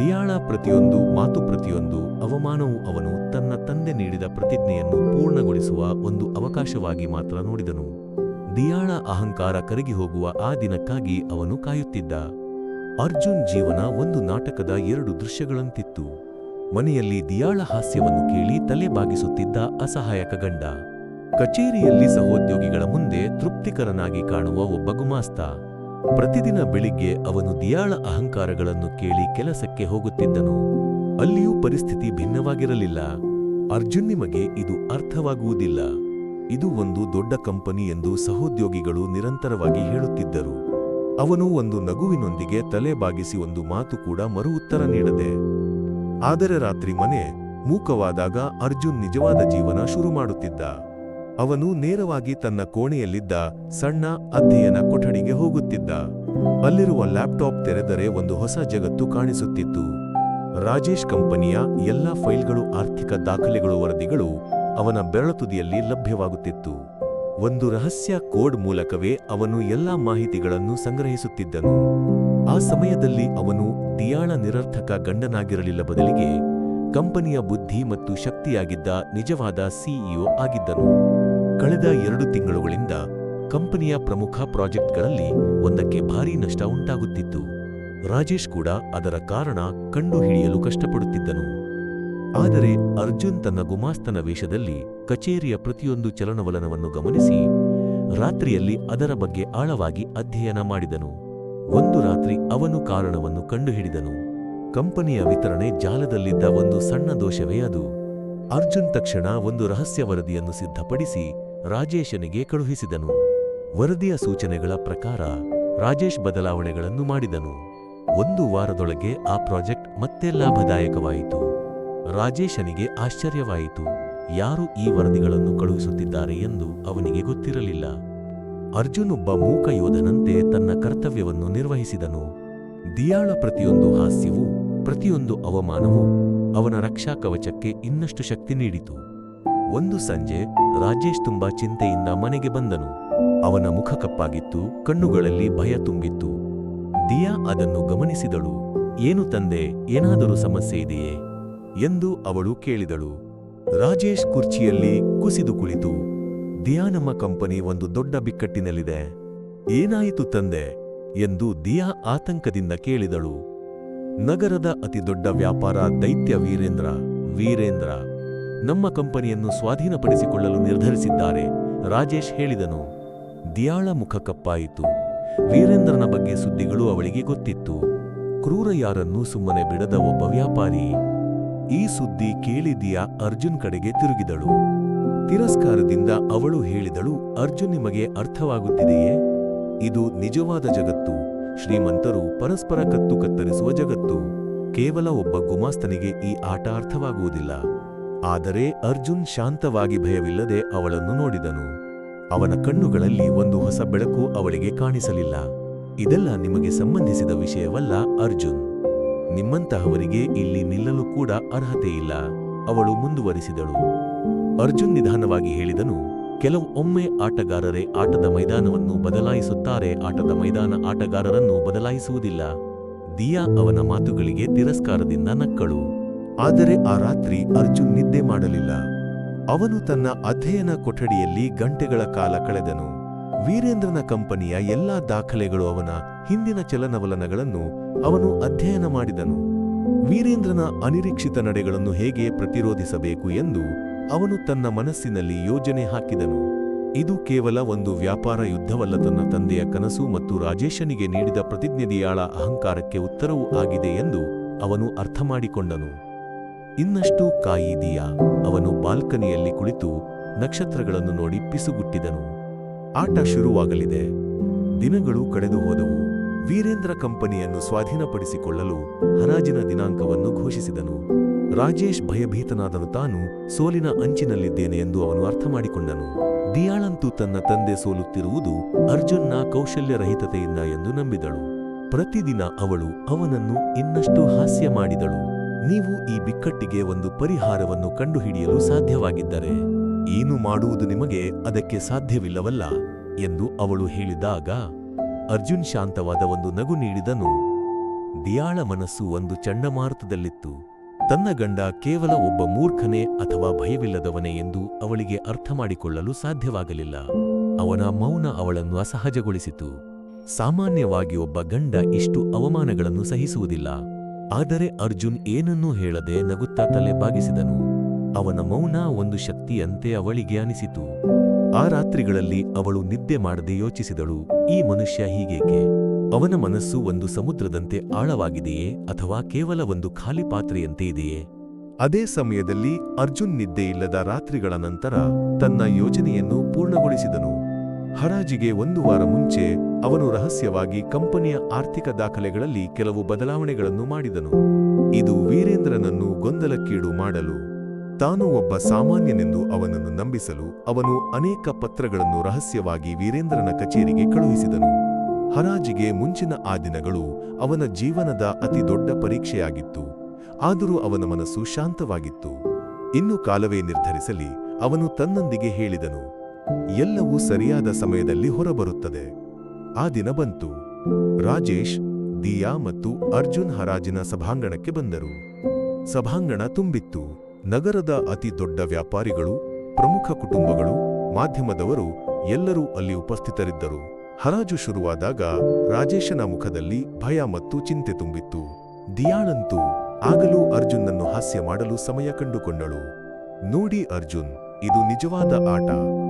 ದಿಯಾಳ ಪ್ರತಿಯೊಂದು ಮಾತು, ಪ್ರತಿಯೊಂದು ಅವಮಾನವು ಅವನು ತನ್ನ ತಂದೆ ನೀಡಿದ ಪ್ರತಿಜ್ಞೆಯನ್ನು ಪೂರ್ಣಗೊಳಿಸುವ ಒಂದು ಅವಕಾಶವಾಗಿ ಮಾತ್ರ ನೋಡಿದನು. ದಿಯಾಳ ಅಹಂಕಾರ ಕರಗಿ ಹೋಗುವ ಆ ದಿನಕ್ಕಾಗಿ ಅವನು ಕಾಯುತ್ತಿದ್ದ. ಅರ್ಜುನ್ ಜೀವನ ಒಂದು ನಾಟಕದ 2 ದೃಶ್ಯಗಳಂತಿತ್ತು. ಮನೆಯಲ್ಲಿ ದಿಯಾಳ ಹಾಸ್ಯವನ್ನು ಕೇಳಿ ತಲೆ ಬಾಗಿಸುತ್ತಿದ್ದ ಅಸಹಾಯಕ ಗಂಡ, ಕಚೇರಿಯಲ್ಲಿ ಸಹೋದ್ಯೋಗಿಗಳ ಮುಂದೆ ತೃಪ್ತಿಕರನಾಗಿ ಕಾಣುವ ಒಬ್ಬ ಗುಮಾಸ್ತ. ಪ್ರತಿದಿನ ಬೆಳಿಗ್ಗೆ ಅವನು ದಿಯಾಳ ಅಹಂಕಾರಗಳನ್ನು ಕೇಳಿ ಕೆಲಸಕ್ಕೆ ಹೋಗುತ್ತಿದ್ದನು. ಅಲ್ಲಿಯೂ ಪರಿಸ್ಥಿತಿ ಭಿನ್ನವಾಗಿರಲಿಲ್ಲ. ಅರ್ಜುನ್, ನಿಮಗೆ ಇದು ಅರ್ಥವಾಗುವುದಿಲ್ಲ. ಇದು ಒಂದು ದೊಡ್ಡ ಕಂಪನಿ ಎಂದು ಸಹೋದ್ಯೋಗಿಗಳು ನಿರಂತರವಾಗಿ ಹೇಳುತ್ತಿದ್ದರು. ಅವನು ಒಂದು ನಗುವಿನೊಂದಿಗೆ ತಲೆ ಬಾಗಿಸಿ ಒಂದು ಮಾತು ಕೂಡ ಮರು ಉತ್ತರ ನೀಡದೆ. ಆದರೆ ರಾತ್ರಿ ಮನೆ ಮೂಕವಾದಾಗ ಅರ್ಜುನ್ ನಿಜವಾದ ಜೀವನ ಶುರು ಮಾಡುತ್ತಿದ್ದ. ಅವನು ನೇರವಾಗಿ ತನ್ನ ಕೋಣೆಯಲ್ಲಿದ್ದ ಸಣ್ಣ ಅಧ್ಯಯನ ಕೊಠಡಿಗೆ ಹೋಗುತ್ತಿದ್ದ. ಅಲ್ಲಿರುವ ಲ್ಯಾಪ್ಟಾಪ್ ತೆರೆದರೆ ಒಂದು ಹೊಸ ಜಗತ್ತು ಕಾಣಿಸುತ್ತಿತ್ತು. ರಾಜೇಶ್ ಕಂಪನಿಯ ಎಲ್ಲಾ ಫೈಲ್ಗಳು, ಆರ್ಥಿಕ ದಾಖಲೆಗಳು, ವರದಿಗಳು ಅವನ ಬೆರಳುತುದಿಯಲ್ಲಿ ಲಭ್ಯವಾಗುತ್ತಿತ್ತು. ಒಂದು ರಹಸ್ಯ ಕೋಡ್ ಮೂಲಕವೇ ಅವನು ಎಲ್ಲಾ ಮಾಹಿತಿಗಳನ್ನು ಸಂಗ್ರಹಿಸುತ್ತಿದ್ದನು. ಆ ಸಮಯದಲ್ಲಿ ಅವನು ದಿಯಾಳ ನಿರರ್ಥಕ ಗಂಡನಾಗಿರಲಿಲ್ಲ, ಬದಲಿಗೆ ಕಂಪನಿಯ ಬುದ್ಧಿ ಮತ್ತು ಶಕ್ತಿಯಾಗಿದ್ದ ನಿಜವಾದ ಸಿಇಒ ಆಗಿದ್ದನು. ಕಳೆದ 2 ತಿಂಗಳುಗಳಿಂದ ಕಂಪನಿಯ ಪ್ರಮುಖ ಪ್ರಾಜೆಕ್ಟ್ಗಳಲ್ಲಿ ಒಂದಕ್ಕೆ ಭಾರೀ ನಷ್ಟ ಉಂಟಾಗುತ್ತಿತ್ತು. ರಾಜೇಶ್ ಕೂಡ ಅದರ ಕಾರಣ ಕಂಡುಹಿಡಿಯಲು ಕಷ್ಟಪಡುತ್ತಿದ್ದನು. ಆದರೆ ಅರ್ಜುನ್ ತನ್ನ ಗುಮಾಸ್ತನ ವೇಷದಲ್ಲಿ ಕಚೇರಿಯ ಪ್ರತಿಯೊಂದು ಚಲನವಲನವನ್ನು ಗಮನಿಸಿ ರಾತ್ರಿಯಲ್ಲಿ ಅದರ ಬಗ್ಗೆ ಆಳವಾಗಿ ಅಧ್ಯಯನ ಮಾಡಿದನು. ಒಂದು ರಾತ್ರಿ ಅವನು ಕಾರಣವನ್ನು ಕಂಡುಹಿಡಿದನು. ಕಂಪನಿಯ ವಿತರಣೆ ಜಾಲದಲ್ಲಿದ್ದ ಒಂದು ಸಣ್ಣ ದೋಷವೇ ಅದು. ಅರ್ಜುನ್ ತಕ್ಷಣ ಒಂದು ರಹಸ್ಯ ವರದಿಯನ್ನು ಸಿದ್ಧಪಡಿಸಿ ರಾಜೇಶನಿಗೆ ಕಳುಹಿಸಿದನು. ವರದಿಯ ಸೂಚನೆಗಳ ಪ್ರಕಾರ ರಾಜೇಶ್ ಬದಲಾವಣೆಗಳನ್ನು ಮಾಡಿದನು. 1 ವಾರದೊಳಗೆ ಆ ಪ್ರಾಜೆಕ್ಟ್ ಮತ್ತೆ ಲಾಭದಾಯಕವಾಯಿತು. ರಾಜೇಶನಿಗೆ ಆಶ್ಚರ್ಯವಾಯಿತು. ಯಾರು ಈ ವರದಿಗಳನ್ನು ಕಳುಹಿಸುತ್ತಿದ್ದಾರೆ ಎಂದು ಅವನಿಗೆ ಗೊತ್ತಿರಲಿಲ್ಲ. ಅರ್ಜುನ್ ಒಬ್ಬ ಮೂಕ ಯೋಧನಂತೆ ತನ್ನ ಕರ್ತವ್ಯವನ್ನು ನಿರ್ವಹಿಸಿದನು. ದಿಯಾಳ ಪ್ರತಿಯೊಂದು ಹಾಸ್ಯವೂ, ಪ್ರತಿಯೊಂದು ಅವಮಾನವೂ ಅವನ ರಕ್ಷಾ ಕವಚಕ್ಕೆ ಇನ್ನಷ್ಟು ಶಕ್ತಿ ನೀಡಿತು. ಒಂದು ಸಂಜೆ ರಾಜೇಶ್ ತುಂಬಾ ಚಿಂತೆಯಿಂದ ಮನೆಗೆ ಬಂದನು. ಅವನ ಮುಖ ಕಪ್ಪಾಗಿತ್ತು, ಕಣ್ಣುಗಳಲ್ಲಿ ಭಯ ತುಂಬಿತ್ತು. ದಿಯಾ ಅದನ್ನು ಗಮನಿಸಿದಳು. ಏನು ತಂದೆ, ಏನಾದರೂ ಸಮಸ್ಯೆ ಇದೆಯೇ ಎಂದು ಅವಳು ಕೇಳಿದಳು. ರಾಜೇಶ್ ಕುರ್ಚಿಯಲ್ಲಿ ಕುಸಿದು ಕುಳಿತು, ದಿಯಾ, ನಮ್ಮ ಕಂಪನಿ ಒಂದು ದೊಡ್ಡ ಬಿಕ್ಕಟ್ಟಿನಲ್ಲಿದೆ. ಏನಾಯಿತು ತಂದೆ ಎಂದು ದಿಯಾ ಆತಂಕದಿಂದ ಕೇಳಿದಳು. ನಗರದ ಅತಿದೊಡ್ಡ ವ್ಯಾಪಾರ ದೈತ್ಯ ವೀರೇಂದ್ರ ನಮ್ಮ ಕಂಪನಿಯನ್ನು ಸ್ವಾಧೀನಪಡಿಸಿಕೊಳ್ಳಲು ನಿರ್ಧರಿಸಿದ್ದಾರೆ, ರಾಜೇಶ್ ಹೇಳಿದನು. ದಿಯಾಳ ಮುಖ ಕಪ್ಪಾಯಿತು. ವೀರೇಂದ್ರನ ಬಗ್ಗೆ ಸುದ್ದಿಗಳು ಅವಳಿಗೆ ಗೊತ್ತಿತ್ತು. ಕ್ರೂರ, ಯಾರನ್ನೂ ಸುಮ್ಮನೆ ಬಿಡದ ಒಬ್ಬ ವ್ಯಾಪಾರಿ. ಈ ಸುದ್ದಿ ಕೇಳಿ ದಿಯಾ ಅರ್ಜುನ್ ಕಡೆಗೆ ತಿರುಗಿದಳು. ತಿರಸ್ಕಾರದಿಂದ ಅವಳು ಹೇಳಿದಳು, ಅರ್ಜುನ್, ನಿಮಗೆ ಅರ್ಥವಾಗುತ್ತಿದೆಯೇ? ಇದು ನಿಜವಾದ ಜಗತ್ತು. ಶ್ರೀಮಂತರು ಪರಸ್ಪರ ಕತ್ತು ಕತ್ತರಿಸುವ ಜಗತ್ತು. ಕೇವಲ ಒಬ್ಬ ಗುಮಾಸ್ತನಿಗೆ ಈ ಆಟ ಅರ್ಥವಾಗುವುದಿಲ್ಲ. ಆದರೆ ಅರ್ಜುನ್ ಶಾಂತವಾಗಿ ಭಯವಿಲ್ಲದೆ ಅವಳನ್ನು ನೋಡಿದನು. ಅವನ ಕಣ್ಣುಗಳಲ್ಲಿ ಒಂದು ಹೊಸ ಬೆಳಕು ಅವಳಿಗೆ ಕಾಣಿಸಲಿಲ್ಲ. ಇದೆಲ್ಲ ನಿಮಗೆ ಸಂಬಂಧಿಸಿದ ವಿಷಯವಲ್ಲ ಅರ್ಜುನ್. ನಿಮ್ಮಂತಹವರಿಗೆ ಇಲ್ಲಿ ನಿಲ್ಲಲು ಕೂಡ ಅರ್ಹತೆಯಿಲ್ಲ, ಅವಳು ಮುಂದುವರಿಸಿದಳು. ಅರ್ಜುನ್ ನಿಧಾನವಾಗಿ ಹೇಳಿದನು, ಕೆಲವೊಮ್ಮೆ ಆಟಗಾರರೇ ಆಟದ ಮೈದಾನವನ್ನು ಬದಲಾಯಿಸುತ್ತಾರೆ, ಆಟದ ಮೈದಾನ ಆಟಗಾರರನ್ನು ಬದಲಾಯಿಸುವುದಿಲ್ಲ. ದಿಯಾ ಅವನ ಮಾತುಗಳಿಗೆ ತಿರಸ್ಕಾರದಿಂದ ನಕ್ಕಳು. ಆದರೆ ಆ ರಾತ್ರಿ ಅರ್ಜುನ್ ನಿದ್ದೆ ಮಾಡಲಿಲ್ಲ. ಅವನು ತನ್ನ ಅಧ್ಯಯನ ಕೊಠಡಿಯಲ್ಲಿ ಗಂಟೆಗಳ ಕಾಲ ಕಳೆದನು. ವೀರೇಂದ್ರನ ಕಂಪನಿಯ ಎಲ್ಲಾ ದಾಖಲೆಗಳು, ಅವನ ಹಿಂದಿನ ಚಲನವಲನಗಳನ್ನು ಅವನು ಅಧ್ಯಯನ ಮಾಡಿದನು. ವೀರೇಂದ್ರನ ಅನಿರೀಕ್ಷಿತ ನಡೆಗಳನ್ನು ಹೇಗೆ ಪ್ರತಿರೋಧಿಸಬೇಕು ಎಂದು ಅವನು ತನ್ನ ಮನಸ್ಸಿನಲ್ಲಿ ಯೋಜನೆ ಹಾಕಿದನು. ಇದು ಕೇವಲ ಒಂದು ವ್ಯಾಪಾರ ಯುದ್ಧವಲ್ಲ, ತನ್ನ ತಂದೆಯ ಕನಸು ಮತ್ತು ರಾಜೇಶನಿಗೆ ನೀಡಿದ ಪ್ರತಿಜ್ಞೆ, ದಿಯಾಳ ಅಹಂಕಾರಕ್ಕೆ ಉತ್ತರವೂ ಆಗಿದೆ ಎಂದು ಅವನು ಅರ್ಥಮಾಡಿಕೊಂಡನು. ಇನ್ನಷ್ಟು ಕಾಯಿ ದಿಯಾ. ಅವನು ಬಾಲ್ಕನಿಯಲ್ಲಿ ಕುಳಿತು ನಕ್ಷತ್ರಗಳನ್ನು ನೋಡಿ ಪಿಸುಗುಟ್ಟಿದನು. ಆಟ ಶುರುವಾಗಲಿದೆ. ದಿನಗಳು ಕಳೆದು ಹೋದವು. ವೀರೇಂದ್ರ ಕಂಪನಿಯನ್ನು ಸ್ವಾಧೀನಪಡಿಸಿಕೊಳ್ಳಲು ಹರಾಜಿನ ದಿನಾಂಕವನ್ನು ಘೋಷಿಸಿದನು. ರಾಜೇಶ್ ಭಯಭೀತನಾದನು. ತಾನು ಸೋಲಿನ ಅಂಚಿನಲ್ಲಿದ್ದೇನೆ ಎಂದು ಅವನು ಅರ್ಥಮಾಡಿಕೊಂಡನು. ದಿಯಾಳಂತೂ ತನ್ನ ತಂದೆ ಸೋಲುತ್ತಿರುವುದು ಅರ್ಜುನ್ನ ಕೌಶಲ್ಯರಹಿತತೆಯಿಂದ ಎಂದು ನಂಬಿದಳು. ಪ್ರತಿದಿನ ಅವಳು ಅವನನ್ನು ಇನ್ನಷ್ಟು ಹಾಸ್ಯ ಮಾಡಿದಳು. ನೀವು ಈ ಬಿಕ್ಕಟ್ಟಿಗೆ ಒಂದು ಪರಿಹಾರವನ್ನು ಕಂಡುಹಿಡಿಯಲು ಸಾಧ್ಯವಾಗಿದ್ದರೆ ಏನು ಮಾಡುವುದು ನಿಮಗೆ ಅದಕ್ಕೆ ಸಾಧ್ಯವಿಲ್ಲವಲ್ಲ ಎಂದು ಅವಳು ಹೇಳಿದಾಗ ಅರ್ಜುನ್ ಶಾಂತವಾದ ಒಂದು ನಗು ನೀಡಿದನು. ದಿಯಾಳ ಮನಸ್ಸು ಒಂದು ಚಂಡಮಾರುತದಲ್ಲಿತ್ತು. ತನ್ನ ಗಂಡ ಕೇವಲ ಒಬ್ಬ ಮೂರ್ಖನೇ ಅಥವಾ ಭಯವಿಲ್ಲದವನೇ ಎಂದು ಅವಳಿಗೆ ಅರ್ಥಮಾಡಿಕೊಳ್ಳಲು ಸಾಧ್ಯವಾಗಲಿಲ್ಲ. ಅವನ ಮೌನ ಅವಳನ್ನು ಅಸಹಜಗೊಳಿಸಿತು. ಸಾಮಾನ್ಯವಾಗಿ ಒಬ್ಬ ಗಂಡ ಇಷ್ಟು ಅವಮಾನಗಳನ್ನು ಸಹಿಸುವುದಿಲ್ಲ. ಆದರೆ ಅರ್ಜುನ್ ಏನನ್ನೂ ಹೇಳದೆ ನಗುತ್ತಾ ತಲೆ ಬಾಗಿಸಿದನು. ಅವನ ಮೌನ ಒಂದು ಶಕ್ತಿಯಂತೆ ಅವಳಿಗೆ ಅನಿಸಿತು. ಆ ರಾತ್ರಿಗಳಲ್ಲಿ ಅವಳು ನಿದ್ದೆ ಮಾಡದೆ ಯೋಚಿಸಿದಳು, ಈ ಮನುಷ್ಯ ಹೀಗೇಕೆ? ಅವನ ಮನಸ್ಸು ಒಂದು ಸಮುದ್ರದಂತೆ ಆಳವಾಗಿದೆಯೇ ಅಥವಾ ಕೇವಲ ಒಂದು ಖಾಲಿ ಪಾತ್ರೆಯಂತೆ ಇದೆಯೇ? ಅದೇ ಸಮಯದಲ್ಲಿ ಅರ್ಜುನ್ ನಿದ್ದೆಯಿಲ್ಲದ ರಾತ್ರಿಗಳ ನಂತರ ತನ್ನ ಯೋಜನೆಯನ್ನು ಪೂರ್ಣಗೊಳಿಸಿದನು. ಹರಾಜಿಗೆ 1 ವಾರ ಮುಂಚೆ ಅವನು ರಹಸ್ಯವಾಗಿ ಕಂಪನಿಯ ಆರ್ಥಿಕ ದಾಖಲೆಗಳಲ್ಲಿ ಕೆಲವು ಬದಲಾವಣೆಗಳನ್ನು ಮಾಡಿದನು. ಇದು ವೀರೇಂದ್ರನನ್ನು ಗೊಂದಲಕ್ಕೀಡು ಮಾಡಲು. ತಾನು ಒಬ್ಬ ಸಾಮಾನ್ಯನೆಂದು ಅವನನ್ನು ನಂಬಿಸಲು ಅವನು ಅನೇಕ ಪತ್ರಗಳನ್ನು ರಹಸ್ಯವಾಗಿ ವೀರೇಂದ್ರನ ಕಚೇರಿಗೆ ಕಳುಹಿಸಿದನು. ಹರಾಜಿಗೆ ಮುಂಚಿನ ಆ ದಿನಗಳು ಅವನ ಜೀವನದ ಅತಿ ದೊಡ್ಡ ಪರೀಕ್ಷೆಯಾಗಿತ್ತು. ಆದರೂ ಅವನ ಮನಸ್ಸು ಶಾಂತವಾಗಿತ್ತು. ಇನ್ನು ಕಾಲವೇ ನಿರ್ಧರಿಸಲಿ, ಅವನು ತನ್ನೊಂದಿಗೆ ಹೇಳಿದನು, ಎಲ್ಲವೂ ಸರಿಯಾದ ಸಮಯದಲ್ಲಿ ಹೊರಬರುತ್ತದೆ. ಆ ದಿನ ಬಂತು. ರಾಜೇಶ್, ದಿಯಾ ಮತ್ತು ಅರ್ಜುನ್ ಹರಾಜಿನ ಸಭಾಂಗಣಕ್ಕೆ ಬಂದರು. ಸಭಾಂಗಣ ತುಂಬಿತ್ತು. ನಗರದ ಅತಿ ದೊಡ್ಡ ವ್ಯಾಪಾರಿಗಳು, ಪ್ರಮುಖ ಕುಟುಂಬಗಳು, ಮಾಧ್ಯಮದವರು ಎಲ್ಲರೂ ಅಲ್ಲಿ ಉಪಸ್ಥಿತರಿದ್ದರು. ಹರಾಜು ಶುರುವಾದಾಗ ರಾಜೇಶನ ಮುಖದಲ್ಲಿ ಭಯ ಮತ್ತು ಚಿಂತೆ ತುಂಬಿತ್ತು. ದಿಯಾಳಂತೂ ಆಗಲೂ ಅರ್ಜುನ್ನನ್ನು ಹಾಸ್ಯ ಮಾಡಲು ಸಮಯ ಕಂಡುಕೊಂಡಳು. ನೋಡಿ ಅರ್ಜುನ್, ಇದು ನಿಜವಾದ ಆಟ.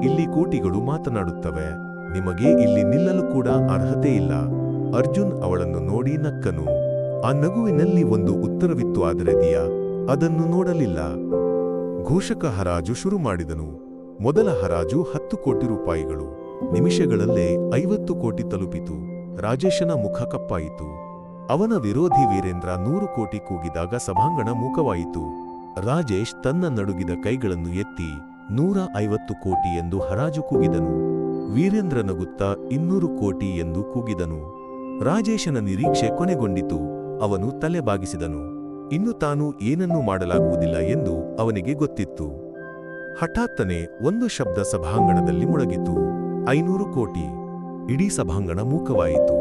ಇಲ್ಲಿ ಕೋಟಿಗಳು ಮಾತನಾಡುತ್ತವೆ. ನಿಮಗೆ ಇಲ್ಲಿ ನಿಲ್ಲಲು ಕೂಡ ಅರ್ಹತೆ ಇಲ್ಲ. ಅರ್ಜುನ್ ಅವಳನ್ನು ನೋಡಿ ನಕ್ಕನು. ಆ ನಗುವಿನಲ್ಲಿ ಒಂದು ಉತ್ತರವಿತ್ತು. ಆದರೆ ದಿಯಾ ಅದನ್ನು ನೋಡಲಿಲ್ಲ. ಘೋಷಕ ಹರಾಜು ಶುರು ಮಾಡಿದನು. ಮೊದಲ ಹರಾಜು 10 ಕೋಟಿ ರೂಪಾಯಿಗಳು. ನಿಮಿಷಗಳಲ್ಲೇ 50 ಕೋಟಿ ತಲುಪಿತು. ರಾಜೇಶನ ಮುಖ ಕಪ್ಪಾಯಿತು. ಅವನ ವಿರೋಧಿ ವೀರೇಂದ್ರ 100 ಕೋಟಿ ಕೂಗಿದಾಗ ಸಭಾಂಗಣ ಮೂಕವಾಯಿತು. ರಾಜೇಶ್ ತನ್ನ ನಡುಗಿದ ಕೈಗಳನ್ನು ಎತ್ತಿ 150 ಕೋಟಿ ಎಂದು ಹರಾಜು ಕೂಗಿದನು. ವೀರೇಂದ್ರ ನಗುತ್ತಾ 200 ಕೋಟಿ ಎಂದು ಕೂಗಿದನು. ರಾಜೇಶನ ನಿರೀಕ್ಷೆ ಕೊನೆಗೊಂಡಿತು. ಅವನು ತಲೆ ಬಾಗಿಸಿದನು. ಇನ್ನು ತಾನು ಏನನ್ನೂ ಮಾಡಲಾಗುವುದಿಲ್ಲ ಎಂದು ಅವನಿಗೆ ಗೊತ್ತಿತ್ತು. ಹಠಾತ್ತನೆ ಒಂದು ಶಬ್ದ ಸಭಾಂಗಣದಲ್ಲಿ ಮೊಳಗಿತು. 500 ಕೋಟಿ. ಇಡೀ ಸಭಾಂಗಣ ಮೂಕವಾಯಿತು.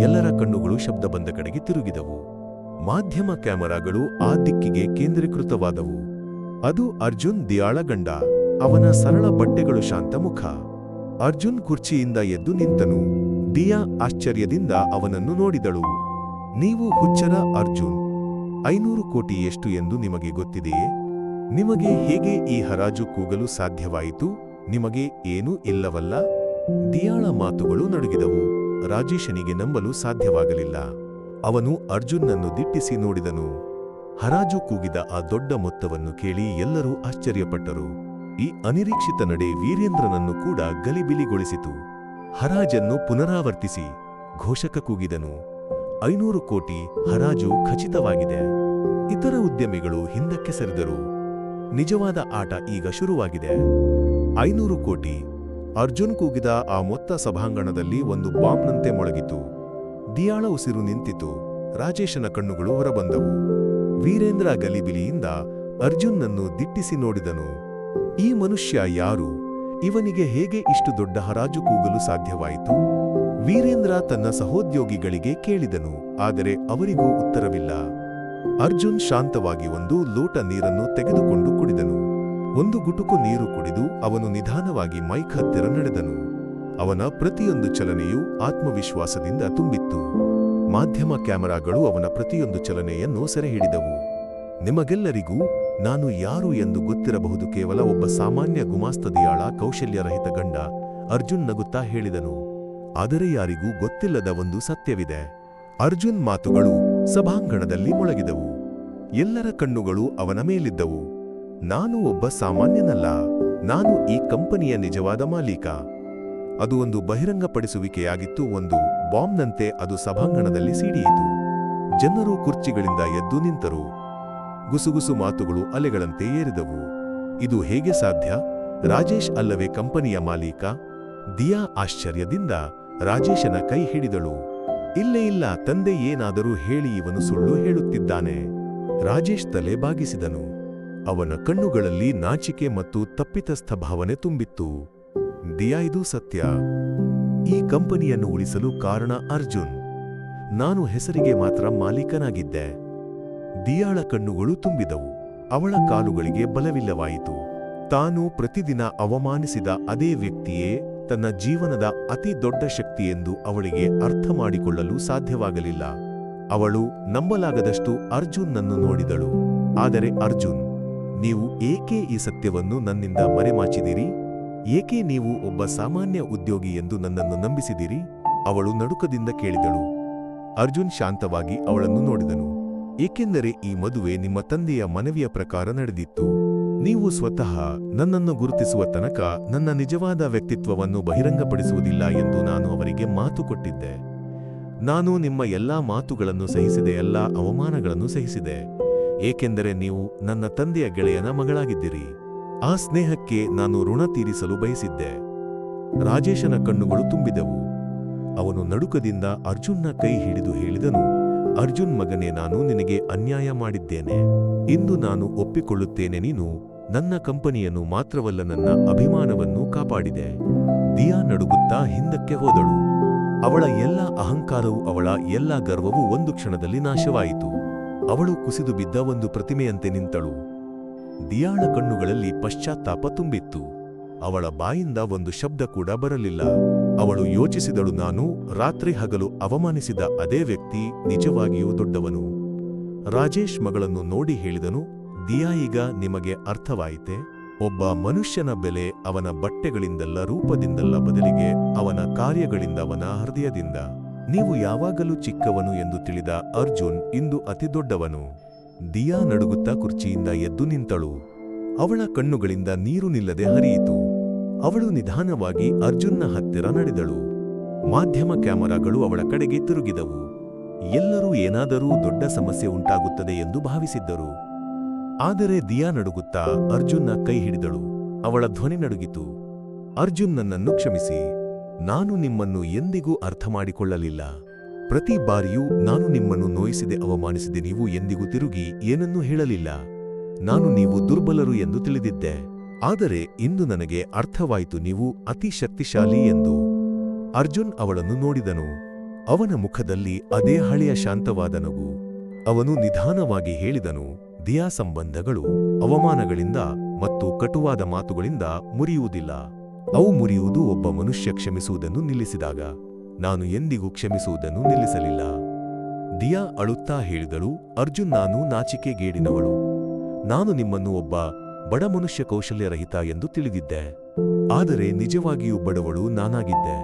ಎಲ್ಲರ ಕಣ್ಣುಗಳು ಶಬ್ದ ಬಂದ ಕಡೆಗೆ ತಿರುಗಿದವು. ಮಾಧ್ಯಮ ಕ್ಯಾಮೆರಾಗಳು ಆ ದಿಕ್ಕಿಗೆ ಕೇಂದ್ರೀಕೃತವಾದವು. ಅದು ಅರ್ಜುನ್, ದಿಯಾಳ ಗಂಡ. ಅವನ ಸರಳ ಬಟ್ಟೆಗಳು, ಶಾಂತ ಮುಖ. ಅರ್ಜುನ್ ಕುರ್ಚಿಯಿಂದ ಎದ್ದು ನಿಂತನು. ದಿಯಾ ಆಶ್ಚರ್ಯದಿಂದ ಅವನನ್ನು ನೋಡಿದಳು. ನೀವು ಹುಚ್ಚರ ಅರ್ಜುನ್? 500 ಕೋಟಿ ಎಷ್ಟು ಎಂದು ನಿಮಗೆ ಗೊತ್ತಿದೆಯೇ? ನಿಮಗೆ ಹೇಗೆ ಈ ಹರಾಜು ಕೂಗಲು ಸಾಧ್ಯವಾಯಿತು? ನಿಮಗೆ ಏನೂ ಇಲ್ಲವಲ್ಲ? ದಿಯಾಳ ಮಾತುಗಳು ನಡುಗಿದವು. ರಾಜೇಶನಿಗೆ ನಂಬಲು ಸಾಧ್ಯವಾಗಲಿಲ್ಲ. ಅವನು ಅರ್ಜುನ್ನನ್ನು ದಿಟ್ಟಿಸಿ ನೋಡಿದನು. ಹರಾಜು ಕೂಗಿದ ಆ ದೊಡ್ಡ ಮೊತ್ತವನ್ನು ಕೇಳಿ ಎಲ್ಲರೂ ಆಶ್ಚರ್ಯಪಟ್ಟರು. ಈ ಅನಿರೀಕ್ಷಿತ ನಡೆ ವೀರೇಂದ್ರನನ್ನು ಕೂಡ ಗಲಿಬಿಲಿಗೊಳಿಸಿತು. ಹರಾಜನ್ನು ಪುನರಾವರ್ತಿಸಿ, ಘೋಷಕ ಕೂಗಿದನು. 500 ಕೋಟಿ ಹರಾಜು ಖಚಿತವಾಗಿದೆ. ಇತರ ಉದ್ಯಮಿಗಳು ಹಿಂದಕ್ಕೆ ಸರಿದರು. ನಿಜವಾದ ಆಟ ಈಗ ಶುರುವಾಗಿದೆ. 500 ಕೋಟಿ. ಅರ್ಜುನ್ ಕೂಗಿದ ಆ ಮೊತ್ತ ಸಭಾಂಗಣದಲ್ಲಿ ಒಂದು ಬಾಂಬ್ನಂತೆ ಮೊಳಗಿತು. ದಿಯಾಳ ಉಸಿರು ನಿಂತಿತು. ರಾಜೇಶನ ಕಣ್ಣುಗಳು ಹೊರಬಂದವು. ವೀರೇಂದ್ರ ಗಲಿಬಿಲಿಯಿಂದ ಅರ್ಜುನ್ನನ್ನು ದಿಟ್ಟಿಸಿ ನೋಡಿದನು. ಈ ಮನುಷ್ಯ ಯಾರು? ಇವನಿಗೆ ಹೇಗೆ ಇಷ್ಟು ದೊಡ್ಡ ಹರಾಜು ಕೂಗಲು ಸಾಧ್ಯವಾಯಿತು? ವೀರೇಂದ್ರ ತನ್ನ ಸಹೋದ್ಯೋಗಿಗಳಿಗೆ ಕೇಳಿದನು, ಆದರೆ ಅವರಿಗೂ ಉತ್ತರವಿಲ್ಲ. ಅರ್ಜುನ್ ಶಾಂತವಾಗಿ ಒಂದು ಲೋಟ ನೀರನ್ನು ತೆಗೆದುಕೊಂಡು ಕುಡಿದನು. ಒಂದು ಗುಟುಕು ನೀರು ಕುಡಿದು ಅವನು ನಿಧಾನವಾಗಿ ಮೈಕ್ ಹತ್ತಿರ ನಡೆದನು. ಅವನ ಪ್ರತಿಯೊಂದು ಚಲನೆಯೂ ಆತ್ಮವಿಶ್ವಾಸದಿಂದ ತುಂಬಿತ್ತು. ಮಾಧ್ಯಮ ಕ್ಯಾಮೆರಾಗಳು ಅವನ ಪ್ರತಿಯೊಂದು ಚಲನೆಯನ್ನು ಸೆರೆಹಿಡಿದವು. ನಿಮಗೆಲ್ಲರಿಗೂ ನಾನು ಯಾರು ಎಂದು ಗೊತ್ತಿರಬಹುದು. ಕೇವಲ ಒಬ್ಬ ಸಾಮಾನ್ಯ ಗುಮಾಸ್ತದಿಯಾಳ ಕೌಶಲ್ಯರಹಿತ ಗಂಡ, ಅರ್ಜುನ್ ನಗುತ್ತಾ ಹೇಳಿದನು. ಆದರೆ ಯಾರಿಗೂ ಗೊತ್ತಿಲ್ಲದ ಒಂದು ಸತ್ಯವಿದೆ. ಅರ್ಜುನ್ ಮಾತುಗಳು ಸಭಾಂಗಣದಲ್ಲಿ ಮೊಳಗಿದವು. ಎಲ್ಲರ ಕಣ್ಣುಗಳು ಅವನ ಮೇಲಿದ್ದವು. ನಾನು ಒಬ್ಬ ಸಾಮಾನ್ಯನಲ್ಲ. ನಾನು ಈ ಕಂಪನಿಯ ನಿಜವಾದ ಮಾಲೀಕ. ಅದು ಒಂದು ಬಹಿರಂಗಪಡಿಸುವಿಕೆಯಾಗಿತ್ತು. ಒಂದು ಬಾಂಬ್ನಂತೆ ಅದು ಸಭಾಂಗಣದಲ್ಲಿ ಸಿಡಿಯಿತು. ಜನರು ಕುರ್ಚಿಗಳಿಂದ ಎದ್ದು ನಿಂತರು. ಗುಸುಗುಸು ಮಾತುಗಳು ಅಲೆಗಳಂತೆ ಏರಿದವು. ಇದು ಹೇಗೆ ಸಾಧ್ಯ? ರಾಜೇಶ್ ಅಲ್ಲವೇ ಕಂಪನಿಯ ಮಾಲೀಕ? ದಿಯಾ ಆಶ್ಚರ್ಯದಿಂದ ರಾಜೇಶನ ಕೈ ಹಿಡಿದಳು. ಇಲ್ಲೇ ಇಲ್ಲ, ತಂದೆ ಏನಾದರೂ ಹೇಳಿ, ಇವನು ಸುಳ್ಳು ಹೇಳುತ್ತಿದ್ದಾನೆ. ರಾಜೇಶ್ ತಲೆ ಬಾಗಿಸಿದನು. ಅವನ ಕಣ್ಣುಗಳಲ್ಲಿ ನಾಚಿಕೆ ಮತ್ತು ತಪ್ಪಿತಸ್ಥ ಭಾವನೆ ತುಂಬಿತ್ತು. ದಿಯಾ, ಇದು ಸತ್ಯ. ಈ ಕಂಪನಿಯನ್ನು ಉಳಿಸಲು ಕಾರಣ ಅರ್ಜುನ್. ನಾನು ಹೆಸರಿಗೆ ಮಾತ್ರ ಮಾಲೀಕನಾಗಿದ್ದೆ. ದಿಯಾಳ ಕಣ್ಣುಗಳು ತುಂಬಿದವು. ಅವಳ ಕಾಲುಗಳಿಗೆ ಬಲವಿಲ್ಲವಾಯಿತು. ತಾನು ಪ್ರತಿದಿನ ಅವಮಾನಿಸಿದ ಅದೇ ವ್ಯಕ್ತಿಯೇ ತನ್ನ ಜೀವನದ ಅತಿ ದೊಡ್ಡ ಶಕ್ತಿಯೆಂದು ಅವಳಿಗೆ ಅರ್ಥ ಮಾಡಿಕೊಳ್ಳಲು ಸಾಧ್ಯವಾಗಲಿಲ್ಲ. ಅವಳು ನಂಬಲಾಗದಷ್ಟು ಅರ್ಜುನ್ನನ್ನು ನೋಡಿದಳು. ಆದರೆ ಅರ್ಜುನ್, ನೀವು ಏಕೆ ಈ ಸತ್ಯವನ್ನು ನನ್ನಿಂದ ಮರೆಮಾಚಿದಿರಿ? ಏಕೆ ನೀವು ಒಬ್ಬ ಸಾಮಾನ್ಯ ಉದ್ಯೋಗಿ ಎಂದು ನನ್ನನ್ನು ನಂಬಿಸಿದಿರಿ? ಅವಳು ನಡುಕದಿಂದ ಕೇಳಿದಳು. ಅರ್ಜುನ್ ಶಾಂತವಾಗಿ ಅವಳನ್ನು ನೋಡಿದನು. ಏಕೆಂದರೆ ಈ ಮದುವೆ ನಿಮ್ಮ ತಂದೆಯ ಮನವಿಯ ಪ್ರಕಾರ ನಡೆದಿತ್ತು. ನೀವು ಸ್ವತಃ ನನ್ನನ್ನು ಗುರುತಿಸುವ ತನಕ ನನ್ನ ನಿಜವಾದ ವ್ಯಕ್ತಿತ್ವವನ್ನು ಬಹಿರಂಗಪಡಿಸುವುದಿಲ್ಲ ಎಂದು ನಾನು ಅವರಿಗೆ ಮಾತು ಕೊಟ್ಟಿದ್ದೆ. ನಾನು ನಿಮ್ಮ ಎಲ್ಲಾ ಮಾತುಗಳನ್ನು ಸಹಿಸಿದೆ, ಎಲ್ಲಾ ಅವಮಾನಗಳನ್ನು ಸಹಿಸಿದೆ, ಏಕೆಂದರೆ ನೀವು ನನ್ನ ತಂದೆಯ ಗೆಳೆಯನ ಮಗಳಾಗಿದ್ದಿರಿ. ಆ ಸ್ನೇಹಕ್ಕೆ ನಾನು ಋಣ ತೀರಿಸಲು ಬಯಸಿದ್ದೆ. ರಾಜೇಶನ ಕಣ್ಣುಗಳು ತುಂಬಿದವು. ಅವನು ನಡುಕದಿಂದ ಅರ್ಜುನ್ನ ಕೈ ಹಿಡಿದು ಹೇಳಿದನು, ಅರ್ಜುನ್ ಮಗನೇ, ನಾನು ನಿನಗೆ ಅನ್ಯಾಯ ಮಾಡಿದ್ದೇನೆ. ಇಂದು ನಾನು ಒಪ್ಪಿಕೊಳ್ಳುತ್ತೇನೆ. ನೀನು ನನ್ನ ಕಂಪನಿಯನ್ನು ಮಾತ್ರವಲ್ಲ, ನನ್ನ ಅಭಿಮಾನವನ್ನು ಕಾಪಾಡಿದೆ. ದಿಯಾ ನಡುಗುತ್ತಾ ಹಿಂದಕ್ಕೆ ಹೋದಳು. ಅವಳ ಎಲ್ಲ ಅಹಂಕಾರವೂ, ಅವಳ ಎಲ್ಲ ಗರ್ವವೂ ಒಂದು ಕ್ಷಣದಲ್ಲಿ ನಾಶವಾಯಿತು. ಅವಳು ಕುಸಿದು ಬಿದ್ದ ಒಂದು ಪ್ರತಿಮೆಯಂತೆ ನಿಂತಳು. ದಿಯಾಳ ಕಣ್ಣುಗಳಲ್ಲಿ ಪಶ್ಚಾತ್ತಾಪ ತುಂಬಿತ್ತು. ಅವಳ ಬಾಯಿಂದ ಒಂದು ಶಬ್ದ ಕೂಡ ಬರಲಿಲ್ಲ. ಅವಳು ಯೋಚಿಸಿದಳು, ನಾನು ರಾತ್ರಿ ಹಗಲು ಅವಮಾನಿಸಿದ ಅದೇ ವ್ಯಕ್ತಿ ನಿಜವಾಗಿಯೂ ದೊಡ್ಡವನು. ರಾಜೇಶ್ ಮಗಳನ್ನು ನೋಡಿ ಹೇಳಿದನು, ದಿಯಾ, ಈಗ ನಿಮಗೆ ಅರ್ಥವಾಯಿತೆ? ಒಬ್ಬ ಮನುಷ್ಯನ ಬೆಲೆ ಅವನ ಬಟ್ಟೆಗಳಿಂದಲ್ಲ, ರೂಪದಿಂದಲ್ಲ, ಬದಲಿಗೆ ಅವನ ಕಾರ್ಯಗಳಿಂದ, ಅವನ ಹೃದಯದಿಂದ. ನೀವು ಯಾವಾಗಲೂ ಚಿಕ್ಕವನು ಎಂದು ತಿಳಿದ ಅರ್ಜುನ್ ಇಂದು ಅತಿ ದೊಡ್ಡವನು. ದಿಯಾ ನಡುಗುತ್ತಾ ಕುರ್ಚಿಯಿಂದ ಎದ್ದು ನಿಂತಳು. ಅವಳ ಕಣ್ಣುಗಳಿಂದ ನೀರು ನಿಲ್ಲದೆ ಹರಿಯಿತು. ಅವಳು ನಿಧಾನವಾಗಿ ಅರ್ಜುನ್ನ ಹತ್ತಿರ ನಡೆದಳು. ಮಾಧ್ಯಮ ಕ್ಯಾಮರಾಗಳು ಅವಳ ಕಡೆಗೆ ತಿರುಗಿದವು. ಎಲ್ಲರೂ ಏನಾದರೂ ದೊಡ್ಡ ಸಮಸ್ಯೆ ಉಂಟಾಗುತ್ತದೆ ಎಂದು ಭಾವಿಸಿದ್ದರು. ಆದರೆ ದಿಯಾ ನಡುಗುತ್ತಾ ಅರ್ಜುನ್ನ ಕೈ ಹಿಡಿದಳು. ಅವಳ ಧ್ವನಿ ನಡುಗಿತು. ಅರ್ಜುನ್, ನನ್ನನ್ನು ಕ್ಷಮಿಸಿ. ನಾನು ನಿಮ್ಮನ್ನು ಎಂದಿಗೂ ಅರ್ಥ ಮಾಡಿಕೊಳ್ಳಲಿಲ್ಲ. ಪ್ರತಿ ಬಾರಿಯೂ ನಾನು ನಿಮ್ಮನ್ನು ನೋಯಿಸಿದೆ, ಅವಮಾನಿಸಿದೆ. ನೀವು ಎಂದಿಗೂ ತಿರುಗಿ ಏನನ್ನೂ ಹೇಳಲಿಲ್ಲ. ನಾನು ನೀವು ದುರ್ಬಲರು ಎಂದು ತಿಳಿದಿದ್ದೆ. ಆದರೆ ಇಂದು ನನಗೆ ಅರ್ಥವಾಯಿತು, ನೀವು ಅತಿ ಶಕ್ತಿಶಾಲಿ ಎಂದು. ಅರ್ಜುನ್ ಅವಳನ್ನು ನೋಡಿದನು. ಅವನ ಮುಖದಲ್ಲಿ ಅದೇ ಹಳೆಯ ಶಾಂತವಾದ ನಗು. ಅವನು ನಿಧಾನವಾಗಿ ಹೇಳಿದನು, ದಿಯಾ, ಸಂಬಂಧಗಳು ಅವಮಾನಗಳಿಂದ ಮತ್ತು ಕಟುವಾದ ಮಾತುಗಳಿಂದ ಮುರಿಯುವುದಿಲ್ಲ. ಅವು ಮುರಿಯುವುದು ಒಬ್ಬ ಮನುಷ್ಯ ಕ್ಷಮಿಸುವುದನ್ನು ನಿಲ್ಲಿಸಿದಾಗ. ನಾನು ಎಂದಿಗೂ ಕ್ಷಮಿಸುವುದನ್ನು ನಿಲ್ಲಿಸಲಿಲ್ಲ. ದಿಯಾ ಅಳುತ್ತಾ ಹೇಳಿದಳು, ಅರ್ಜುನ್, ನಾನು ನಾಚಿಕೆಗೇಡಿನವಳು. ನಾನು ನಿಮ್ಮನ್ನು ಒಬ್ಬ ಬಡ ಮನುಷ್ಯ, ಕೌಶಲ್ಯರಹಿತ ಎಂದು ತಿಳಿದಿದ್ದೆ. ಆದರೆ ನಿಜವಾಗಿಯೂ ಬಡವಳು ನಾನಾಗಿದ್ದೆ.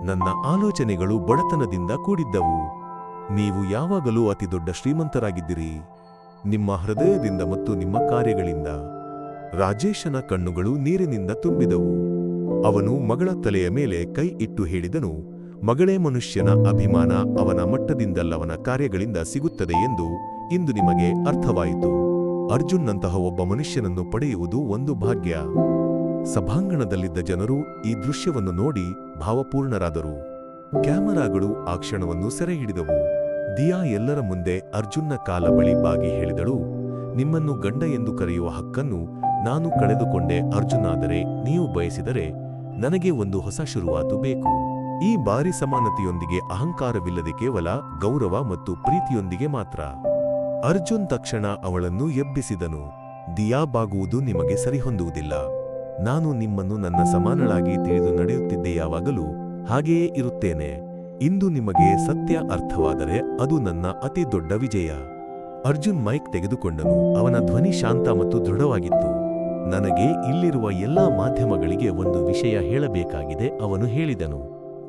ನನ್ನ ಆಲೋಚನೆಗಳು ಬಡತನದಿಂದ ಕೂಡಿದ್ದವು. ನೀವು ಯಾವಾಗಲೂ ಅತಿದೊಡ್ಡ ಶ್ರೀಮಂತರಾಗಿದ್ದಿರಿ, ನಿಮ್ಮ ಹೃದಯದಿಂದ ಮತ್ತು ನಿಮ್ಮ ಕಾರ್ಯಗಳಿಂದ. ರಾಜೇಶನ ಕಣ್ಣುಗಳು ನೀರಿನಿಂದ ತುಂಬಿದವು. ಅವನು ಮಗಳ ತಲೆಯ ಮೇಲೆ ಕೈ ಇಟ್ಟು ಹೇಳಿದನು, ಮಗಳೇ, ಮನುಷ್ಯನ ಅಭಿಮಾನ ಅವನ ಮಟ್ಟದಿಂದಲ್ಲ, ಅವನ ಕಾರ್ಯಗಳಿಂದ ಸಿಗುತ್ತದೆ ಎಂದು ಇಂದು ನಿಮಗೆ ಅರ್ಥವಾಯಿತು. ಅರ್ಜುನ್ನಂತಹ ಒಬ್ಬ ಮನುಷ್ಯನನ್ನು ಪಡೆಯುವುದು ಒಂದು ಭಾಗ್ಯ. ಸಭಾಂಗಣದಲ್ಲಿದ್ದ ಜನರು ಈ ದೃಶ್ಯವನ್ನು ನೋಡಿ ಭಾವಪೂರ್ಣರಾದರು. ಕ್ಯಾಮರಾಗಳು ಆ ಕ್ಷಣವನ್ನು ಸೆರೆಹಿಡಿದವು. ದಿಯಾ ಎಲ್ಲರ ಮುಂದೆ ಅರ್ಜುನ್ನ ಕಾಲ ಬಳಿ ಬಾಗಿ ಹೇಳಿದಳು, ನಿಮ್ಮನ್ನು ಗಂಡ ಎಂದು ಕರೆಯುವ ಹಕ್ಕನ್ನು ನಾನು ಕಳೆದುಕೊಂಡೆ ಅರ್ಜುನ್. ಆದರೆ ನೀವು ಬಯಸಿದರೆ ನನಗೆ ಒಂದು ಹೊಸ ಶುರುವಾತು ಬೇಕು. ಈ ಬಾರಿ ಸಮಾನತೆಯೊಂದಿಗೆ, ಅಹಂಕಾರವಿಲ್ಲದೆ, ಕೇವಲ ಗೌರವ ಮತ್ತು ಪ್ರೀತಿಯೊಂದಿಗೆ ಮಾತ್ರ. ಅರ್ಜುನ್ ತಕ್ಷಣ ಅವಳನ್ನು ಎಬ್ಬಿಸಿದನು. ದಿಯಾ, ಬಾಗುವುದು ನಿಮಗೆ ಸರಿಹೊಂದುವುದಿಲ್ಲ. ನಾನು ನಿಮ್ಮನ್ನು ನನ್ನ ಸಮಾನಳಾಗಿ ತಿಳಿದು ನಡೆಯುತ್ತಿದ್ದೆ, ಯಾವಾಗಲೂ ಹಾಗೆಯೇ ಇರುತ್ತೇನೆ. ಇಂದು ನಿಮಗೆ ಸತ್ಯ ಅರ್ಥವಾದರೆ ಅದು ನನ್ನ ಅತಿ ದೊಡ್ಡ ವಿಜಯ. ಅರ್ಜುನ್ ಮೈಕ್ ತೆಗೆದುಕೊಂಡನು. ಅವನ ಧ್ವನಿ ಶಾಂತ ಮತ್ತು ದೃಢವಾಗಿತ್ತು. ನನಗೆ ಇಲ್ಲಿರುವ ಎಲ್ಲಾ ಮಾಧ್ಯಮಗಳಿಗೆ ಒಂದು ವಿಷಯ ಹೇಳಬೇಕಾಗಿದೆ, ಅವನು ಹೇಳಿದನು.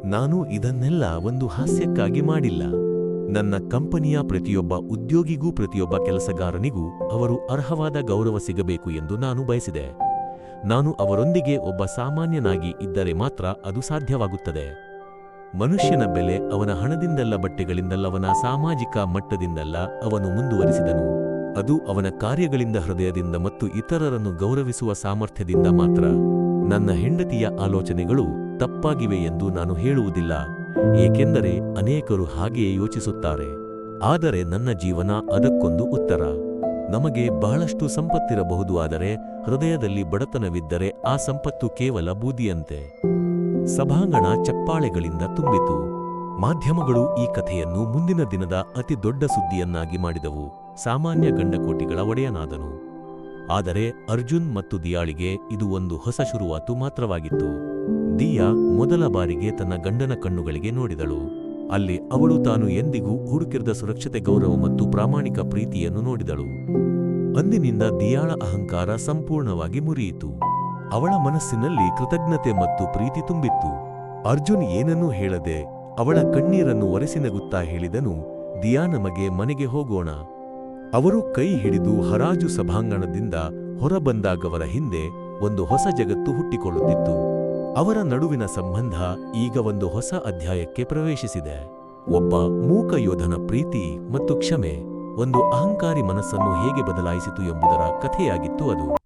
ನಾನು ಇದನ್ನೆಲ್ಲ ಒಂದು ಹಾಸ್ಯಕ್ಕಾಗಿ ಮಾಡಿಲ್ಲ. ನನ್ನ ಕಂಪನಿಯ ಪ್ರತಿಯೊಬ್ಬ ಉದ್ಯೋಗಿಗೂ, ಪ್ರತಿಯೊಬ್ಬ ಕೆಲಸಗಾರನಿಗೂ ಅವರು ಅರ್ಹವಾದ ಗೌರವ ಸಿಗಬೇಕು ಎಂದು ನಾನು ಬಯಸಿದೆ. ನಾನು ಅವರೊಂದಿಗೆ ಒಬ್ಬ ಸಾಮಾನ್ಯನಾಗಿ ಇದ್ದರೆ ಮಾತ್ರ ಅದು ಸಾಧ್ಯವಾಗುತ್ತದೆ. ಮನುಷ್ಯನ ಬೆಲೆ ಅವನ ಹಣದಿಂದಲ್ಲ, ಬಟ್ಟೆಗಳಿಂದಲ್ಲ, ಅವನ ಸಾಮಾಜಿಕ ಮಟ್ಟದಿಂದಲ್ಲ, ಅವನು ಮುಂದುವರಿಸಿದನು. ಅದು ಅವನ ಕಾರ್ಯಗಳಿಂದ, ಹೃದಯದಿಂದ ಮತ್ತು ಇತರರನ್ನು ಗೌರವಿಸುವ ಸಾಮರ್ಥ್ಯದಿಂದ ಮಾತ್ರ. ನನ್ನ ಹೆಂಡತಿಯ ಆಲೋಚನೆಗಳು ತಪ್ಪಾಗಿವೆ ಎಂದು ನಾನು ಹೇಳುವುದಿಲ್ಲ, ಏಕೆಂದರೆ ಅನೇಕರು ಹಾಗೆಯೇ ಯೋಚಿಸುತ್ತಾರೆ. ಆದರೆ ನನ್ನ ಜೀವನ ಅದಕ್ಕೊಂದು ಉತ್ತರ. ನಮಗೆ ಬಹಳಷ್ಟು ಸಂಪತ್ತಿರಬಹುದು, ಆದರೆ ಹೃದಯದಲ್ಲಿ ಬಡತನವಿದ್ದರೆ ಆ ಸಂಪತ್ತು ಕೇವಲ ಬೂದಿಯಂತೆ. ಸಭಾಂಗಣ ಚಪ್ಪಾಳೆಗಳಿಂದ ತುಂಬಿತು. ಮಾಧ್ಯಮಗಳು ಈ ಕಥೆಯನ್ನು ಮುಂದಿನ ದಿನದ ಅತಿ ದೊಡ್ಡ ಸುದ್ದಿಯನ್ನಾಗಿ ಮಾಡಿದವು. ಸಾಮಾನ್ಯ ಗಂಡಕೋಟಿಗಳ ಒಡೆಯನಾದನು. ಆದರೆ ಅರ್ಜುನ್ ಮತ್ತು ದಿಯಾಳಿಗೆ ಇದು ಒಂದು ಹೊಸ ಶುರುವಾತು ಮಾತ್ರವಾಗಿತ್ತು. ದಿಯಾ ಮೊದಲ ಬಾರಿಗೆ ತನ್ನ ಗಂಡನ ಕಣ್ಣುಗಳಿಗೆ ನೋಡಿದಳು. ಅಲ್ಲಿ ಅವಳು ತಾನು ಎಂದಿಗೂ ಹುಡುಕಿರದ ಸುರಕ್ಷತೆ, ಗೌರವ ಮತ್ತು ಪ್ರಾಮಾಣಿಕ ಪ್ರೀತಿಯನ್ನು ನೋಡಿದಳು. ಅಂದಿನಿಂದ ದಿಯಾಳ ಅಹಂಕಾರ ಸಂಪೂರ್ಣವಾಗಿ ಮುರಿಯಿತು. ಅವಳ ಮನಸ್ಸಿನಲ್ಲಿ ಕೃತಜ್ಞತೆ ಮತ್ತು ಪ್ರೀತಿ ತುಂಬಿತ್ತು. ಅರ್ಜುನ್ ಏನನ್ನೂ ಹೇಳದೆ ಅವಳ ಕಣ್ಣೀರನ್ನು ಒರೆಸಿನಗುತ್ತಾ ಹೇಳಿದನು, ದಿಯಾ, ನಮಗೆ ಮನೆಗೆ ಹೋಗೋಣ. ಅವರು ಕೈ ಹಿಡಿದು ಹರಾಜು ಸಭಾಂಗಣದಿಂದ ಹೊರಬಂದಾಗವರ ಹಿಂದೆ ಒಂದು ಹೊಸ ಜಗತ್ತು ಹುಟ್ಟಿಕೊಳ್ಳುತ್ತಿತ್ತು. ಅವರ ನಡುವಿನ ಸಂಬಂಧ ಈಗ ಒಂದು ಹೊಸ ಅಧ್ಯಾಯಕ್ಕೆ ಪ್ರವೇಶಿಸಿದೆ. ಒಬ್ಬ ಮೂಕ ಯೋಧನ ಪ್ರೀತಿ ಮತ್ತು ಕ್ಷಮೆ ಒಂದು ಅಹಂಕಾರಿ ಮನಸ್ಸನ್ನು ಹೇಗೆ ಬದಲಾಯಿಸಿತು ಎಂಬುದರ ಕಥೆಯಾಗಿತ್ತು ಅದು.